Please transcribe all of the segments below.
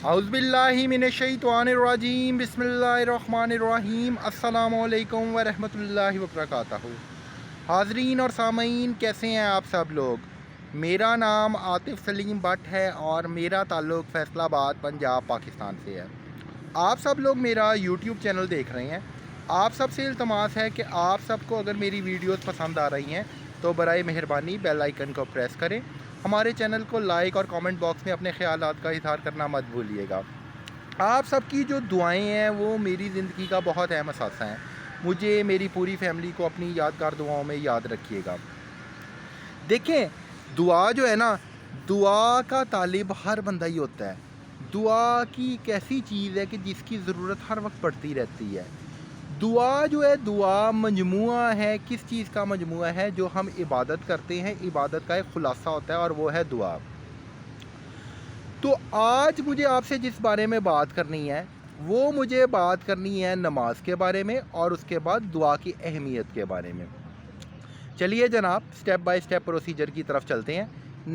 औज़ुबिल्लाहि मिनश्शैतानिर्रजीम बिस्मिल्लाहिर्रहमानिर्रहीम अस्सलामु अलैकुम व रहमतुल्लाहि व बरकातहू। हाज़रीन और सामीन, कैसे हैं आप सब लोग। मेरा नाम आतिफ़ सलीम भट्ट है और मेरा ताल्लुक़ फ़ैसलाबाद पंजाब पाकिस्तान से है। आप सब लोग मेरा यूट्यूब चैनल देख रहे हैं। आप सब से इल्तमास है कि आप सबको अगर मेरी वीडियोस पसंद आ रही हैं तो बराए मेहरबानी बेल आइकन को प्रेस करें। हमारे चैनल को लाइक और कमेंट बॉक्स में अपने ख़यालात का इज़हार करना मत भूलिएगा। आप सबकी जो दुआएं हैं वो मेरी ज़िंदगी का बहुत अहम हिस्सा हैं। मुझे, मेरी पूरी फैमिली को अपनी यादगार दुआओं में याद रखिएगा। देखें, दुआ जो है ना, दुआ का तालिब हर बंदा ही होता है। दुआ की एक ऐसी चीज़ है कि जिसकी ज़रूरत हर वक्त पड़ती रहती है। दुआ जो है, दुआ मजमुआ है। किस चीज़ का मजमुआ है? जो हम इबादत करते हैं, इबादत का एक खुलासा होता है और वो है दुआ। तो आज मुझे आपसे जिस बारे में बात करनी है वो मुझे बात करनी है नमाज के बारे में और उसके बाद दुआ की अहमियत के बारे में। चलिए जनाब, स्टेप बाय स्टेप प्रोसीजर की तरफ चलते हैं।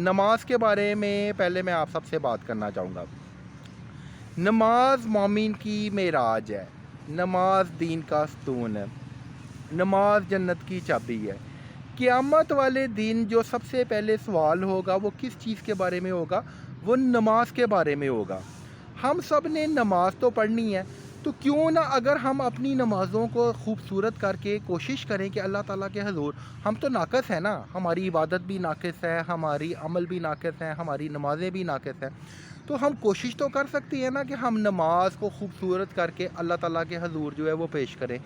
नमाज के बारे में पहले मैं आप सबसे बात करना चाहूँगा। नमाज मोमिन की मेराज है। नमाज दीन का स्तून है। नमाज जन्नत की चाबी है। क़यामत वाले दिन जो सबसे पहले सवाल होगा वो किस चीज़ के बारे में होगा? वो नमाज के बारे में होगा। हम सब ने नमाज तो पढ़नी है, तो क्यों ना अगर हम अपनी नमाज़ों को खूबसूरत करके कोशिश करें कि अल्लाह ताला के हज़ूर, हम तो नाक़िस है ना, हमारी इबादत भी नाक़िस है, हमारी अमल भी नाक़िस है, हमारी नमाज़ें भी नाक़िस हैं, तो हम कोशिश तो कर सकते हैं ना कि हम नमाज को खूबसूरत करके अल्लाह ताला के हज़ूर जो है वो पेश करें।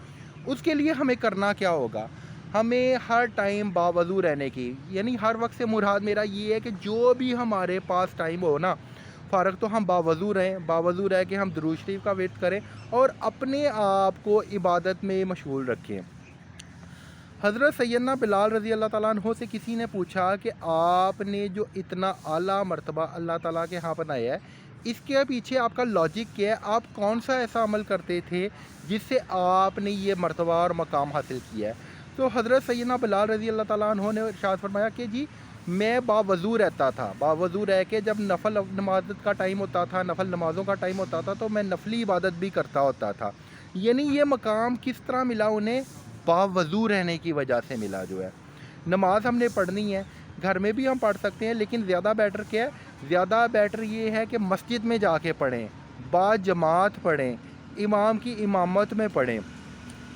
उसके लिए हमें करना क्या होगा? हमें हर टाइम बावज़ू रहने की, यानी हर वक्त से मुराद मेरा ये है कि जो भी हमारे पास टाइम हो ना फ़ारग, तो हम बावज़ू रहें। बावज़ू रह के हम दुरूद शरीफ का विर्द करें और अपने आप को इबादत में मशगूल रखें। हज़रत सैयदना बिलाल रज़ी अल्लाह ताला अन्हो से किसी ने पूछा कि आपने जो इतना आला मर्तबा अल्लाह ताला के यहाँ बनाया है, इसके पीछे आपका लॉजिक क्या है? आप कौन सा ऐसा अमल करते थे जिससे आपने ये मर्तबा और मकाम हासिल किया है? तो हज़रत सैयदना बिलाल रज़ी अल्लाह ताला अन्हो ने इरशाद फरमाया कि जी, मैं बावज़ू रहता था। बावज़ू रह के जब नफल नमाज का टाइम होता था, नफल नमाज़ों का टाइम होता था, तो मैं नफली इबादत भी करता होता था। यानी ये मकाम किस तरह मिला उन्हें? बावज़ू रहने की वजह से मिला जो है। नमाज हमने पढ़नी है, घर में भी हम पढ़ सकते हैं, लेकिन ज़्यादा बेटर क्या है? ज़्यादा बेटर ये है कि मस्जिद में जाके पढ़ें, बाजमात पढ़ें, इमाम की इमामत में पढ़ें।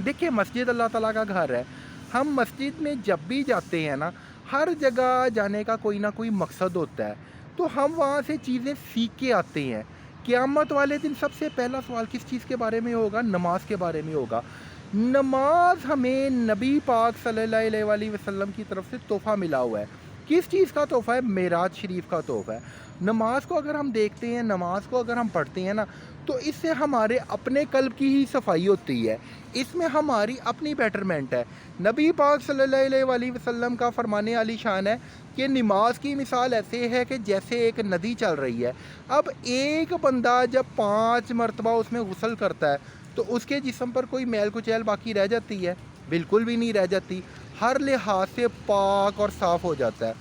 देखिए, मस्जिद अल्लाह ताला का घर है। हम मस्जिद में जब भी जाते हैं ना, हर जगह जाने का कोई ना कोई मकसद होता है, तो हम वहाँ से चीज़ें सीख के आते हैं। क़यामत वाले दिन सबसे पहला सवाल किस चीज़ के बारे में होगा? नमाज के बारे में होगा। नमाज हमें नबी पाक सल्लल्लाहु अलैहि वसल्लम की तरफ से तोहफ़ा मिला हुआ है। किस चीज़ का तोहफ़ा है? मेराज शरीफ का तोहफ़ा है। नमाज को अगर हम देखते हैं, नमाज को अगर हम पढ़ते हैं ना, तो इससे हमारे अपने कल्ब की ही सफाई होती है। इसमें हमारी अपनी बेटरमेंट है। नबी पाक सल्लल्लाहु अलैहि वसल्लम का फरमाने आली शान है कि नमाज की मिसाल ऐसे है कि जैसे एक नदी चल रही है। अब एक बंदा जब 5 मरतबा उसमें गुस्ल करता है, तो उसके जिस्म पर कोई मैल कुचैल बाकी रह जाती है? बिल्कुल भी नहीं रह जाती। हर लिहाज से पाक और साफ़ हो जाता है।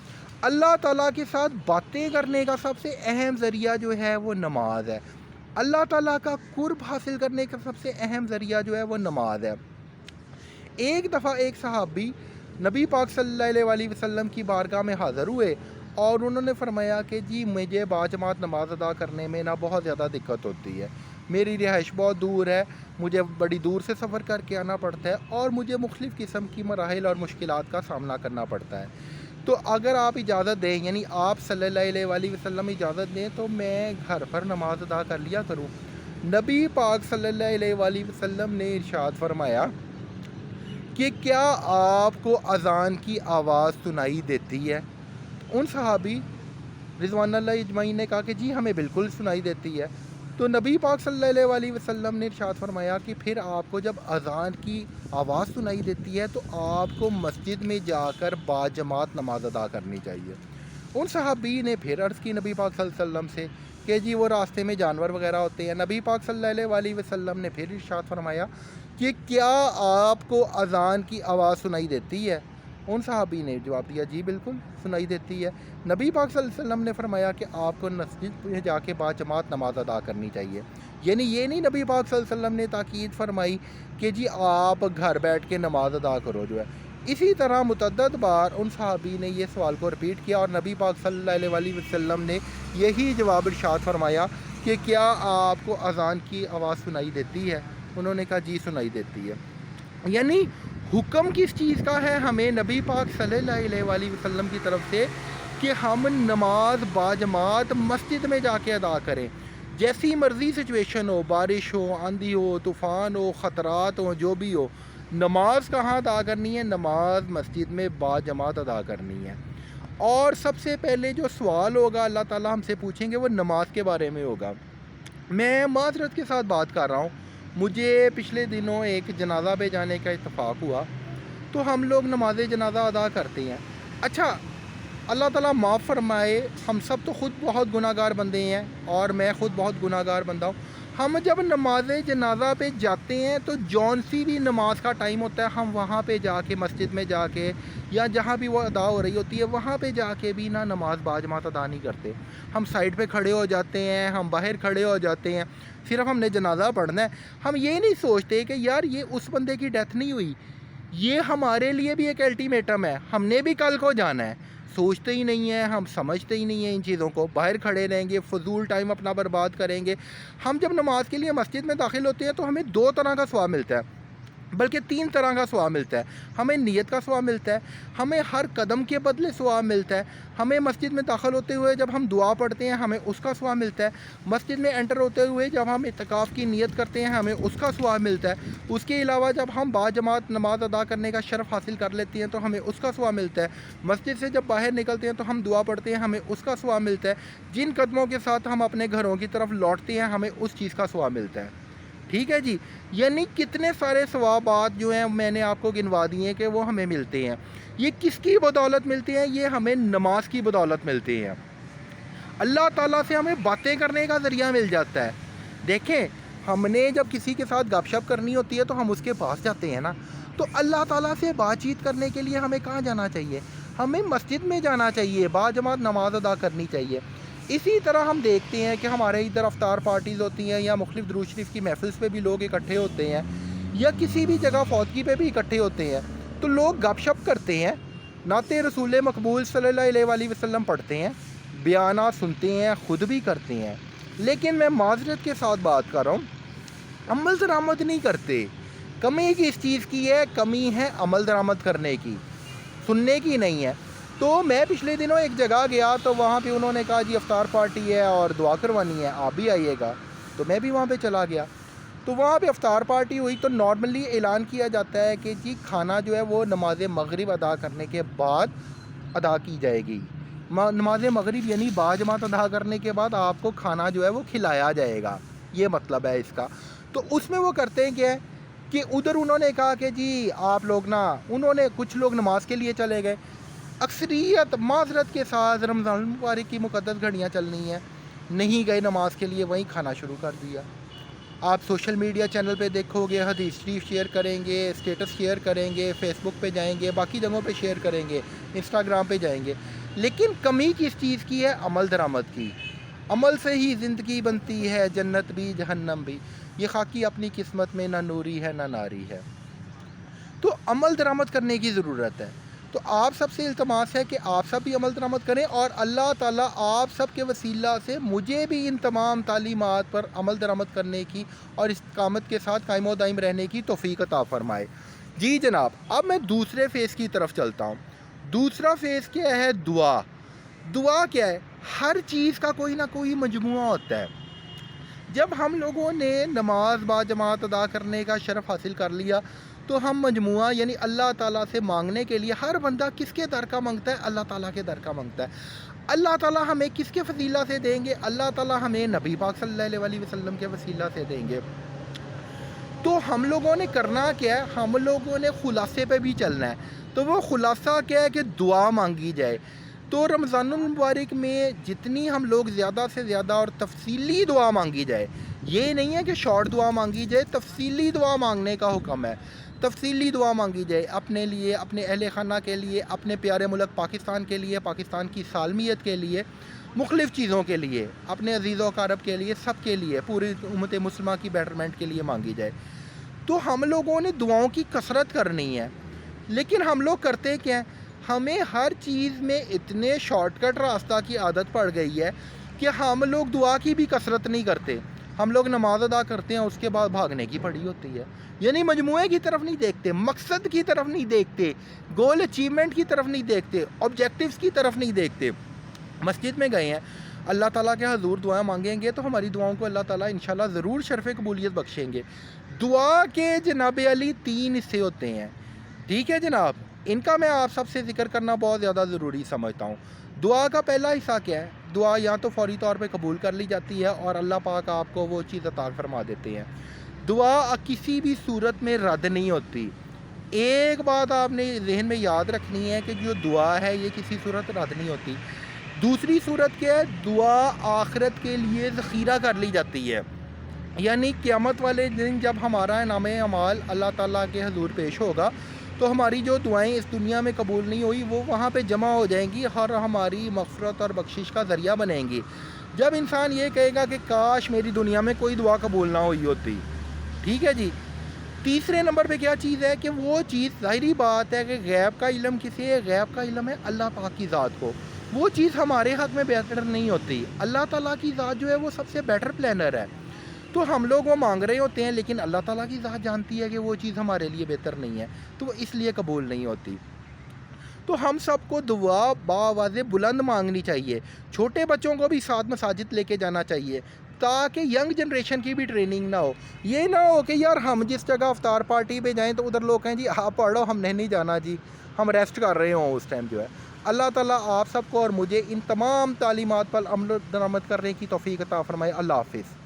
अल्लाह ताला के साथ बातें करने का सबसे अहम ज़रिया जो है वो नमाज है। अल्लाह ताला का कुर्ब हासिल करने का सबसे अहम ज़रिया जो है वो नमाज है। एक दफ़ा एक सहाबी नबी पाक सल्लल्लाहु अलैहि वसल्लम की बारगाह में हाज़िर हुए और उन्होंने फरमाया कि जी, मुझे बाजमात नमाज अदा करने में ना बहुत ज़्यादा दिक्कत होती है। मेरी रिहाइश बहुत दूर है, मुझे बड़ी दूर से सफ़र करके आना पड़ता है और मुझे मुख्तलिफ़ किस्म की मराहिल और मुश्किलात का सामना करना पड़ता है। तो अगर आप इजाज़त दें, यानी आप सल्लल्लाहु अलैहि वसल्लम इजाज़त दें, तो मैं घर पर नमाज अदा कर लिया करूँ। नबी पाक सल्लल्लाहु अलैहि वसल्लम ने इरशाद फरमाया कि क्या आपको अज़ान की आवाज़ सुनाई देती है? उन सहाबी रिज़वानुल्लाह अजमईन ने कहा कि जी, हमें बिल्कुल सुनाई देती है। तो नबी पाक सल्लल्लाहु अलैहि वसल्लम ने इरशाद फरमाया कि फिर आपको जब अज़ान की आवाज़ सुनाई देती है तो आपको मस्जिद में जाकर बाजमात नमाज अदा करनी चाहिए। उन सहाबी ने फिर अर्ज़ की नबी पाक सल्लल्लाहु अलैहि वसल्लम से कि जी, वो रास्ते में जानवर वगैरह होते हैं। नबी पाक सल्लल्लाहु अलैहि वसल्लम ने फिर इरशाद फरमाया कि क्या आपको अज़ान की आवाज़ सुनाई देती है? उन सहाबी ने जवाब दिया जी बिल्कुल सुनाई देती है। नबी पाक सल्लल्लाहु अलैहि वसल्लम ने फरमाया कि आपको मस्जिद में जाके बाजमात नमाज अदा करनी चाहिए। यानी ये नहीं नबी पाक सल्लल्लाहु अलैहि वसल्लम ने ताकीद फरमाई कि जी आप घर बैठ के नमाज अदा करो जो है। इसी तरह मुतअद्दिद बार उन सहाबी ने ये सवाल को रिपीट किया और नबी पाक सल्लल्लाहु अलैहि वसल्लम ने यही जवाब इरशाद फरमाया कि क्या आपको अज़ान की आवाज़ सुनाई देती है? उन्होंने कहा जी सुनाई देती है। यानी हुक्म किस चीज़ का है हमें नबी पाक सल्लल्लाहु अलैहि वसल्लम की तरफ से कि हम नमाज बाजमात मस्जिद में जाके अदा करें। जैसी मर्ज़ी सिचुएशन हो, बारिश हो, आंधी हो, तूफ़ान हो, ख़तरात हो, जो भी हो, नमाज कहाँ अदा करनी है? नमाज मस्जिद में बाजमात अदा करनी है। और सबसे पहले जो सवाल होगा अल्लाह ताला हमसे पूछेंगे वो नमाज के बारे में होगा। मैं माज़रत के साथ बात कर रहा हूँ, मुझे पिछले दिनों एक जनाज़ा पे जाने का इत्तफ़ाक़ हुआ, तो हम लोग नमाज जनाज़ा अदा करते हैं। अच्छा, अल्लाह ताला माफ़ फरमाए, हम सब तो ख़ुद बहुत गुनाहगार बंदे हैं और मैं ख़ुद बहुत गुनाहगार बंदा हूँ। हम जब नमाज जनाज़ा पे जाते हैं तो जौन सी भी नमाज का टाइम होता है हम वहाँ पे जाके मस्जिद में जाके या जहाँ भी वो अदा हो रही होती है वहाँ पे जाके भी ना नमाज बाजमात अदा नहीं करते। हम साइड पे खड़े हो जाते हैं, हम बाहर खड़े हो जाते हैं, सिर्फ हमने जनाज़ा पढ़ना है। हम ये नहीं सोचते कि यार ये उस बंदे की डेथ नहीं हुई, ये हमारे लिए भी एक अल्टीमेटम है, हमने भी कल को जाना है। सोचते ही नहीं है, हम समझते ही नहीं है इन चीज़ों को, बाहर खड़े रहेंगे, फजूल टाइम अपना बर्बाद करेंगे। हम जब नमाज के लिए मस्जिद में दाखिल होते हैं तो हमें 2 तरह का सवाब मिलता है, बल्कि 3 तरह का सवाब मिलता है। हमें नियत का सवाब मिलता है, हमें हर कदम के बदले सवाब मिलता है, हमें मस्जिद में दाखिल होते हुए जब हम दुआ पढ़ते हैं हमें उसका सवाब मिलता है, मस्जिद में एंटर होते हुए जब हम इत्तिकाफ़ की नियत करते हैं हमें उसका सवाब मिलता है। उसके अलावा जब हम बाजमात नमाज अदा करने का शर्फ़ हासिल कर लेते हैं तो हमें उसका सवाब मिलता है। मस्जिद से जब बाहर निकलते हैं तो हम दुआ पढ़ते हैं, हमें उसका सवाब मिलता है। जिन कदमों के साथ हम अपने घरों की तरफ लौटते हैं हमें उस चीज़ का सवाब मिलता है। ठीक है जी, यानी कितने सारे सवाबात जो हैं मैंने आपको गिनवा दिए हैं कि वो हमें मिलते हैं। ये किसकी बदौलत मिलते हैं? ये हमें नमाज की बदौलत मिलते हैं। अल्लाह ताला से हमें बातें करने का ज़रिया मिल जाता है। देखें, हमने जब किसी के साथ गपशप करनी होती है तो हम उसके पास जाते हैं ना, तो अल्लाह ताला से बातचीत करने के लिए हमें कहाँ जाना चाहिए? हमें मस्जिद में जाना चाहिए, बाजमात नमाज अदा करनी चाहिए। इसी तरह हम देखते हैं कि हमारे इधर अफ्तार पार्टीज़ होती हैं या मुख्तलिफ़ दुरूद शरीफ की महफ़िल्स पे भी लोग इकट्ठे होते हैं या किसी भी जगह फौतगी पे भी इकट्ठे होते हैं, तो लोग गपशप करते हैं, नाते रसूल मकबूल सल्लल्लाहु अलैहि वसल्लम पढ़ते हैं, बयानात सुनते हैं, ख़ुद भी करते हैं। लेकिन मैं माज़रत के साथ बात कर रहा हूँ, अमल दरामद नहीं करते। कमी किस चीज़ की है? कमी है अमल दरामद करने की, सुनने की नहीं है। तो मैं पिछले दिनों एक जगह गया तो वहाँ पे उन्होंने कहा जी अफ्तार पार्टी है और दुआ करवानी है, आप भी आइएगा। तो मैं भी वहाँ पे चला गया, तो वहाँ पे अफ्तार पार्टी हुई। तो नॉर्मली ऐलान किया जाता है कि जी खाना जो है वो नमाज मगरिब अदा करने के बाद अदा की जाएगी। नमाज मगरिब यानी बाजमात अदा करने के बाद आपको खाना जो है वो खिलाया जाएगा, ये मतलब है इसका। तो उसमें वो करते हैं क्या है कि उधर उन्होंने कहा कि जी आप लोग ना, उन्होंने कुछ लोग नमाज के लिए चले गए, अक्सरियत माज़रत के साथ रमज़ान मुबारक की मुक़द्दस घड़ियाँ चलनी है, नहीं गए नमाज के लिए, वहीं खाना शुरू कर दिया। आप सोशल मीडिया चैनल पे देखोगे, हदीस शरीफ शेयर करेंगे, स्टेटस शेयर करेंगे, फेसबुक पे जाएंगे, बाकी जगहों पे शेयर करेंगे, इंस्टाग्राम पे जाएंगे, लेकिन कमी किस चीज़ की है? अमल दरामद की। अमल से ही ज़िंदगी बनती है, जन्नत भी जहन्नम भी, ये खाकी अपनी किस्मत में ना नूरी है ना नारी है। तो अमल दरामद करने की ज़रूरत है। तो आप सबसे इल्तमास है कि आप सब भी अमल दरामद करें और अल्लाह ताला आप सब के वसीला से मुझे भी इन तमाम तालीमात पर अमल दरामद करने की और इस्तिकामत के साथ कायम व दाइम रहने की तौफीक अता फरमाए। जी जनाब, अब मैं दूसरे फ़ेज़ की तरफ चलता हूँ। दूसरा फ़ेज़ क्या है? दुआ। दुआ क्या है? हर चीज़ का कोई ना कोई मजमुआ होता है। जब हम लोगों ने नमाज बाजमात अदा करने का शरफ़ हासिल कर लिया तो हम मजमुआ यानी अल्लाह ताला से मांगने के लिए, हर बंदा किसके दर का मांगता है? अल्लाह ताला के दर का मांगता है। अल्लाह ताला हमें किसके वसीला से देंगे? अल्लाह ताला हमें नबी पाक सल्लल्लाहु अलैहि वसल्लम के वसीला से देंगे। तो हम लोगों ने करना क्या है? हम लोगों ने खुलासे पे भी चलना है। तो वो खुलासा क्या है कि दुआ मांगी जाए। तो रमज़ानुल मुबारक में जितनी हम लोग ज़्यादा से ज़्यादा और तफसीली दुआ मांगी जाए, ये नहीं है कि शॉर्ट दुआ मांगी जाए, तफसीली दुआ मांगने का हुक्म है। تفصیلی دعا مانگی جائے اپنے لیے، اپنے اہل خانہ کے لیے، اپنے پیارے ملک پاکستان کے لیے، پاکستان کی سالمیت کے لیے، مختلف چیزوں کے لیے، اپنے عزیز و اقارب کے لیے، سب کے لیے، پوری امت مسلمہ کی بیٹرمنٹ کے لیے مانگی جائے۔ تو ہم لوگوں نے دعاؤں کی کثرت کرنی ہے، لیکن ہم لوگ کرتے کیا ہیں؟ ہمیں ہر چیز میں اتنے شارٹ کٹ راستہ کی عادت پڑ گئی ہے کہ ہم لوگ دعا کی بھی کثرت نہیں کرتے۔ ہم لوگ نماز ادا کرتے ہیں، اس کے بعد بھاگنے کی پڑی ہوتی ہے، یعنی مجموعے کی طرف نہیں دیکھتے، مقصد کی طرف نہیں دیکھتے، گول اچیومنٹ کی طرف نہیں دیکھتے، آبجیکٹیوز کی طرف نہیں دیکھتے۔ مسجد میں گئے ہیں، اللہ تعالیٰ کے حضور دعائیں مانگیں گے تو ہماری دعاؤں کو اللہ تعالیٰ انشاءاللہ ضرور شرف قبولیت بخشیں گے۔ دعا کے جناب علی 3 حصے ہوتے ہیں، ٹھیک ہے جناب، ان کا میں آپ سب سے ذکر کرنا بہت زیادہ ضروری سمجھتا ہوں۔ دعا کا پہلا حصہ کیا ہے؟ دعا یا تو فوری طور پہ قبول کر لی جاتی ہے اور اللہ پاک آپ کو وہ چیز عطا فرما دیتے ہیں۔ دعا کسی بھی صورت میں رد نہیں ہوتی۔ ایک بات آپ نے ذہن میں یاد رکھنی ہے کہ جو دعا ہے یہ کسی صورت رد نہیں ہوتی۔ دوسری صورت کیا ہے؟ دعا آخرت کے لیے ذخیرہ کر لی جاتی ہے، یعنی قیامت والے دن جب ہمارا نام اعمال اللہ تعالیٰ کے حضور پیش ہوگا تو ہماری جو دعائیں اس دنیا میں قبول نہیں ہوئی وہ وہاں پہ جمع ہو جائیں گی اور ہماری مغفرت اور بخشش کا ذریعہ بنیں گی۔ جب انسان یہ کہے گا کہ کاش میری دنیا میں کوئی دعا قبول نہ ہوئی ہوتی، ٹھیک ہے جی۔ تیسرے نمبر پہ کیا چیز ہے کہ وہ چیز ظاہری بات ہے کہ غیب کا علم کسی ہے؟ غیب کا علم ہے اللہ پاک کی ذات کو، وہ چیز ہمارے حق میں بہتر نہیں ہوتی۔ اللہ تعالیٰ کی ذات جو ہے وہ سب سے بیٹر پلانر ہے، تو ہم لوگ وہ مانگ رہے ہوتے ہیں لیکن اللہ تعالیٰ کی ذات جانتی ہے کہ وہ چیز ہمارے لیے بہتر نہیں ہے، تو وہ اس لیے قبول نہیں ہوتی۔ تو ہم سب کو دعا باآواز بلند مانگنی چاہیے، چھوٹے بچوں کو بھی ساتھ مساجد لے کے جانا چاہیے تاکہ ینگ جنریشن کی بھی ٹریننگ نہ ہو۔ یہ نہ ہو کہ یار ہم جس جگہ افطار پارٹی پہ جائیں تو ادھر لوگ کہیں جی آپ پڑھ لو، ہم نے نہیں جانا جی، ہم ریسٹ کر رہے ہوں اس ٹائم جو ہے۔ اللہ تعالیٰ آپ سب کو اور مجھے ان تمام تعلیمات پر عمل درآمد کرنے کی توفیق عطا فرمائے۔ اللہ حافظ۔